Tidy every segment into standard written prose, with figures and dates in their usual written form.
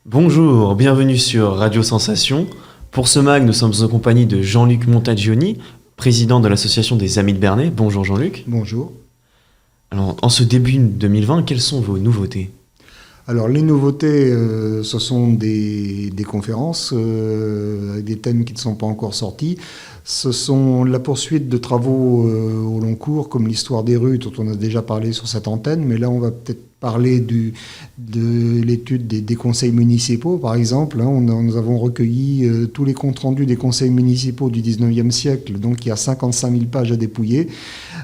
Bonjour, bienvenue sur Radio Sensation. Pour ce mag, nous sommes en compagnie de Jean-Luc Montagioni, président de l'association des Amis de Bernay. Bonjour Jean-Luc. Bonjour. Alors, en ce début 2020, quelles sont vos nouveautés ? Alors les nouveautés, ce sont des conférences avec des thèmes qui ne sont pas encore sortis. Ce sont la poursuite de travaux au long cours, comme l'histoire des rues, dont on a déjà parlé sur cette antenne, mais là on va peut-être parler de l'étude des conseils municipaux, par exemple. Nous avons recueilli tous les comptes rendus des conseils municipaux du 19e siècle, donc il y a 55 000 pages à dépouiller.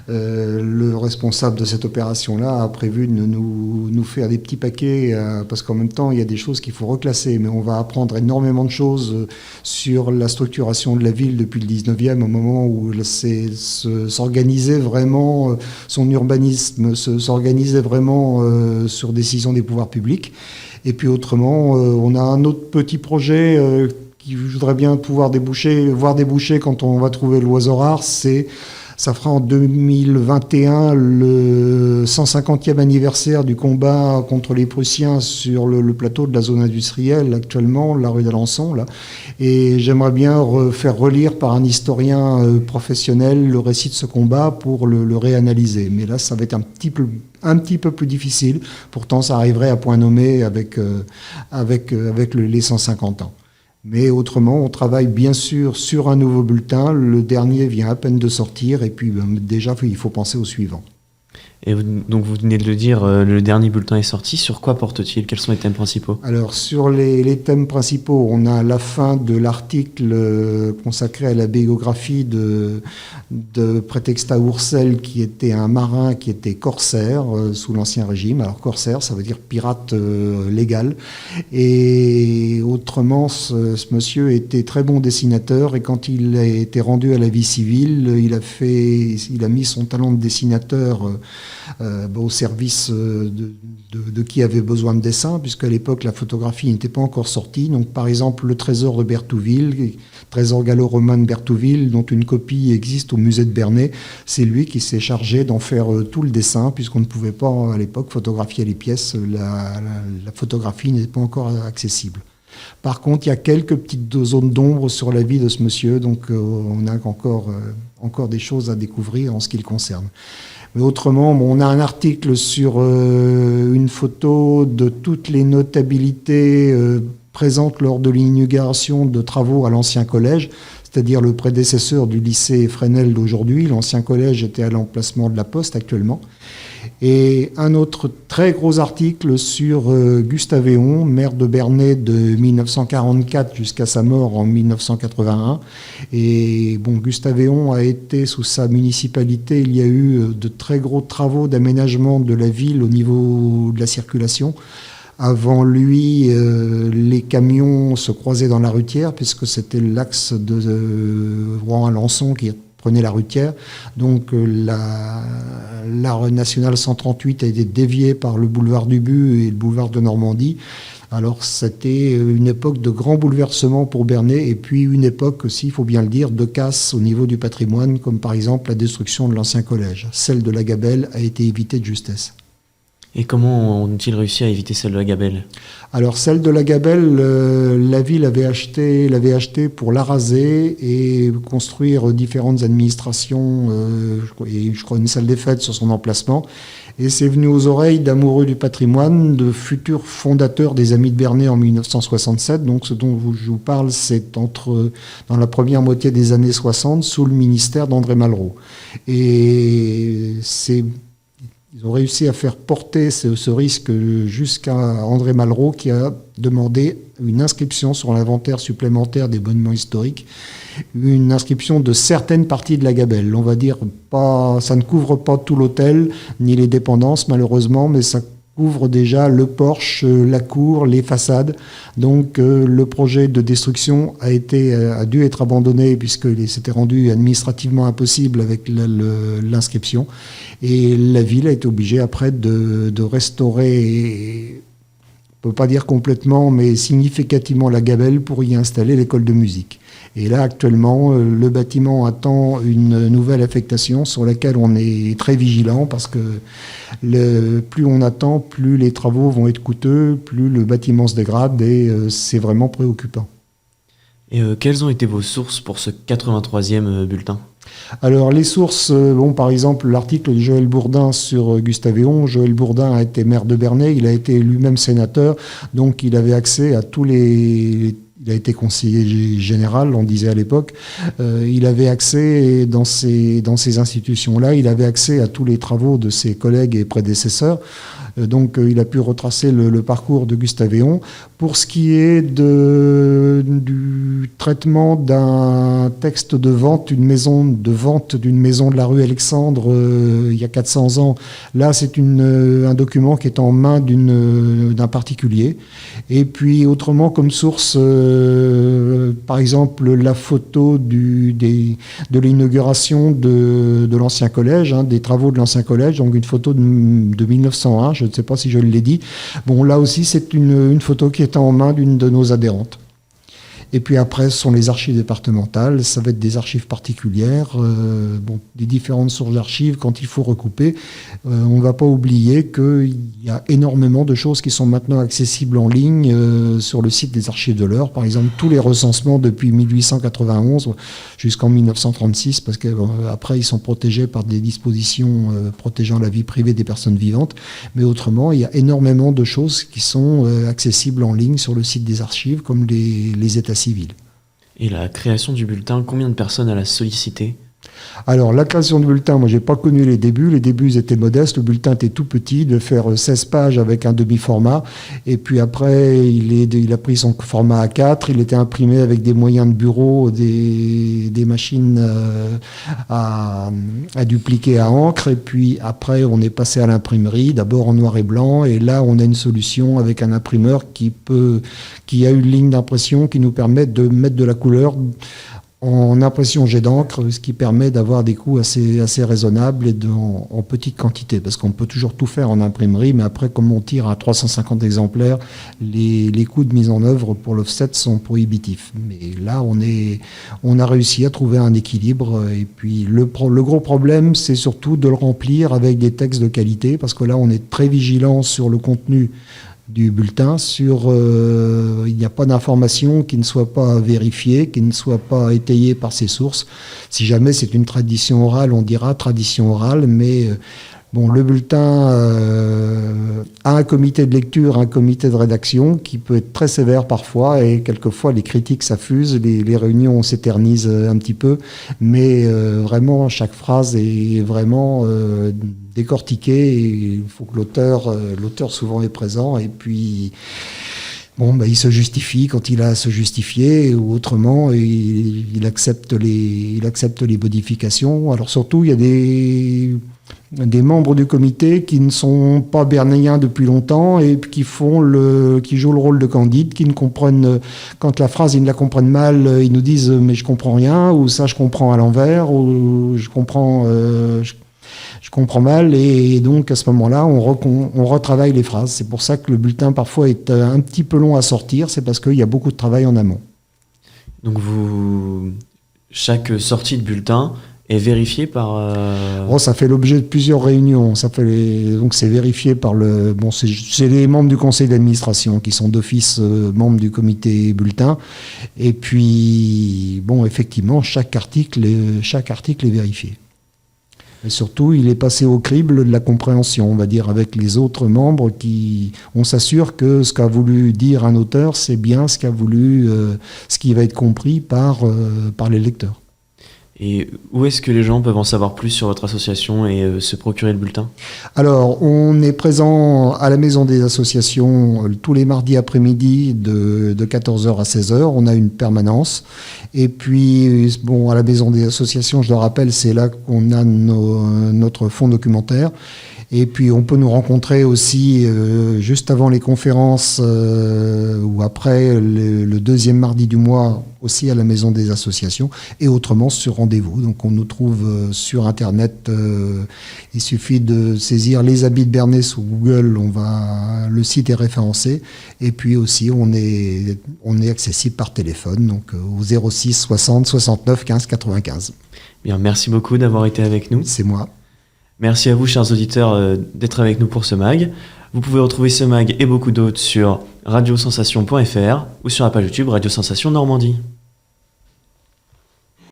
Le responsable de cette opération-là a prévu de nous faire des petits paquets, parce qu'en même temps, il y a des choses qu'il faut reclasser, mais on va apprendre énormément de choses sur la structuration de la ville depuis le 19e, au moment où s'organisait vraiment son urbanisme, s'organisait vraiment sur décision des pouvoirs publics. Et puis autrement, on a un autre petit projet qui voudrait bien pouvoir voir déboucher quand on va trouver l'oiseau rare. Ça fera en 2021 le 150e anniversaire du combat contre les Prussiens sur le plateau de la zone industrielle, actuellement, la rue d'Alençon. Là. Et j'aimerais bien faire relire par un historien professionnel le récit de ce combat pour le réanalyser. Mais là, ça va être un petit peu plus difficile. Pourtant, ça arriverait à point nommé avec les 150 ans. Mais autrement, on travaille bien sûr sur un nouveau bulletin. Le dernier vient à peine de sortir et puis déjà, il faut penser au suivant. Et donc vous venez de le dire, le dernier bulletin est sorti. Sur quoi porte-t-il ? Quels sont les thèmes principaux ? Alors, sur les thèmes principaux, on a la fin de l'article consacré à la biographie de Prétexta Oursel, qui était un marin qui était corsaire sous l'Ancien Régime. Alors, corsaire, ça veut dire pirate légal. Et autrement, ce monsieur était très bon dessinateur, et quand il a été rendu à la vie civile, il a mis son talent de dessinateur au service de qui avait besoin de dessin, puisqu'à l'époque la photographie n'était pas encore sortie. Donc par exemple le trésor de Berthouville, trésor gallo-romain de Berthouville, dont une copie existe au musée de Bernay, c'est lui qui s'est chargé d'en faire tout le dessin, puisqu'on ne pouvait pas à l'époque photographier les pièces, la photographie n'était pas encore accessible. Par contre, il y a quelques petites zones d'ombre sur la vie de ce monsieur, donc on a encore des choses à découvrir en ce qui le concerne. Mais autrement, on a un article sur une photo de toutes les notabilités présentes lors de l'inauguration de travaux à l'ancien collège, c'est-à-dire le prédécesseur du lycée Fresnel d'aujourd'hui. L'ancien collège était à l'emplacement de la Poste actuellement. Et un autre très gros article sur Gustave Héon, maire de Bernay de 1944 jusqu'à sa mort en 1981. Et bon, Gustave Héon a été, sous sa municipalité, il y a eu de très gros travaux d'aménagement de la ville au niveau de la circulation. Avant lui, les camions se croisaient dans la Rutière, puisque c'était l'axe de Rouen-Alençon qui prenait la Rutière. Donc la nationale 138 a été déviée par le boulevard du But et le boulevard de Normandie. Alors c'était une époque de grand bouleversement pour Bernay, et puis une époque aussi, il faut bien le dire, de casse au niveau du patrimoine, comme par exemple la destruction de l'ancien collège. Celle de la Gabelle a été évitée de justesse. Et comment ont-ils réussi à éviter celle de la Gabelle ? Alors celle de la Gabelle, la ville l'avait acheté pour la raser et construire différentes administrations, et je crois une salle des fêtes sur son emplacement. Et c'est venu aux oreilles d'amoureux du patrimoine, de futurs fondateurs des Amis de Bernay en 1967. Donc ce dont je vous parle, c'est dans la première moitié des années 60, sous le ministère d'André Malraux. Et ils ont réussi à faire porter ce risque jusqu'à André Malraux, qui a demandé une inscription sur l'inventaire supplémentaire des monuments historiques, une inscription de certaines parties de la Gabelle. On va dire, ça ne couvre pas tout l'hôtel, ni les dépendances malheureusement, mais ça couvre déjà le porche, la cour, les façades. Donc le projet de destruction a dû être abandonné, puisqu'il s'était rendu administrativement impossible avec l'inscription. Et la ville a été obligée après de restaurer on ne peut pas dire complètement, mais significativement la Gabelle pour y installer l'école de musique. Et là, actuellement, le bâtiment attend une nouvelle affectation sur laquelle on est très vigilant parce que plus on attend, plus les travaux vont être coûteux, plus le bâtiment se dégrade et c'est vraiment préoccupant. Et quelles ont été vos sources pour ce 83e bulletin ? Alors les sources, par exemple l'article de Joël Bourdin sur Gustave Héon. Joël Bourdin a été maire de Bernay, il a été lui-même sénateur, donc il avait accès à tous les... Il a été conseiller général, on disait à l'époque. Il avait accès dans ces institutions-là, il avait accès à tous les travaux de ses collègues et prédécesseurs. Donc il a pu retracer le parcours de Gustave Héon. Pour ce qui est du traitement d'un texte de vente d'une maison de la rue Alexandre il y a 400 ans, là c'est un document qui est en main d'un particulier. Et puis autrement comme source, par exemple la photo de l'inauguration de l'ancien collège, des travaux de l'ancien collège, donc une photo de 1901, je ne sais pas si je l'ai dit. Bon, là aussi, c'est une photo qui est en main d'une de nos adhérentes. Et puis après, ce sont les archives départementales, ça va être des archives particulières, des différentes sources d'archives quand il faut recouper. On ne va pas oublier qu'il y a énormément de choses qui sont maintenant accessibles en ligne sur le site des archives de l'Eure. Par exemple, tous les recensements depuis 1891 jusqu'en 1936, parce qu'après, ils sont protégés par des dispositions protégeant la vie privée des personnes vivantes. Mais autrement, il y a énormément de choses qui sont accessibles en ligne sur le site des archives, comme les états civils. Et la création du bulletin, combien de personnes elle a sollicité ? Alors, la création du bulletin, moi, j'ai pas connu les débuts. Les débuts, ils étaient modestes. Le bulletin était tout petit, de faire 16 pages avec un demi-format. Et puis après, il a pris son format A4. Il était imprimé avec des moyens de bureau, des machines à dupliquer à encre. Et puis après, on est passé à l'imprimerie, d'abord en noir et blanc. Et là, on a une solution avec un imprimeur qui a une ligne d'impression qui nous permet de mettre de la couleur en impression jet d'encre, ce qui permet d'avoir des coûts assez raisonnables et en petite quantité, parce qu'on peut toujours tout faire en imprimerie, mais après, comme on tire à 350 exemplaires, les coûts de mise en œuvre pour l'offset sont prohibitifs. Mais là, on a réussi à trouver un équilibre, et puis le gros problème, c'est surtout de le remplir avec des textes de qualité, parce que là, on est très vigilant sur le contenu du bulletin, il n'y a pas d'information qui ne soit pas vérifiée, qui ne soit pas étayée par ses sources. Si jamais c'est une tradition orale, on dira tradition orale, mais le bulletin a un comité de lecture, un comité de rédaction qui peut être très sévère parfois, et quelquefois les critiques s'affusent, les réunions s'éternisent un petit peu, mais vraiment chaque phrase est vraiment décortiquée, et il faut que l'auteur souvent est présent, et puis il se justifie quand il a à se justifier, ou autrement il accepte les modifications. Alors surtout, il y a des membres du comité qui ne sont pas bernéens depuis longtemps et qui jouent le rôle de Candide, qui ne comprennent, quand la phrase ils ne la comprennent mal, ils nous disent mais je comprends rien, ou ça je comprends à l'envers, ou je comprends mal, et donc à ce moment-là on retravaille les phrases. C'est pour ça que le bulletin parfois est un petit peu long à sortir, c'est parce qu'il y a beaucoup de travail en amont. Donc chaque sortie de bulletin est vérifiée par... ça fait l'objet de plusieurs réunions. Donc c'est vérifié par c'est les membres du conseil d'administration qui sont d'office membres du comité bulletin. Et puis, effectivement, chaque article est vérifié. Et surtout, il est passé au crible de la compréhension, on va dire, avec les autres membres on s'assure que ce qu'a voulu dire un auteur, c'est bien ce qui va être compris par les lecteurs. Et où est-ce que les gens peuvent en savoir plus sur votre association et se procurer le bulletin ? Alors, on est présent à la Maison des Associations tous les mardis après-midi de 14h à 16h. On a une permanence. Et puis, à la Maison des Associations, je le rappelle, c'est là qu'on a notre fonds documentaire. Et puis on peut nous rencontrer aussi juste avant les conférences ou après le deuxième mardi du mois aussi à la Maison des Associations et autrement sur rendez-vous. Donc on nous trouve sur Internet. Il suffit de saisir les habits de Bernay sur Google. Le site est référencé. Et puis aussi on est accessible par téléphone donc au 06 60 69 15 95. Bien, merci beaucoup d'avoir été avec nous. C'est moi. Merci à vous, chers auditeurs, d'être avec nous pour ce mag. Vous pouvez retrouver ce mag et beaucoup d'autres sur radiosensation.fr ou sur la page YouTube Radio Sensation Normandie.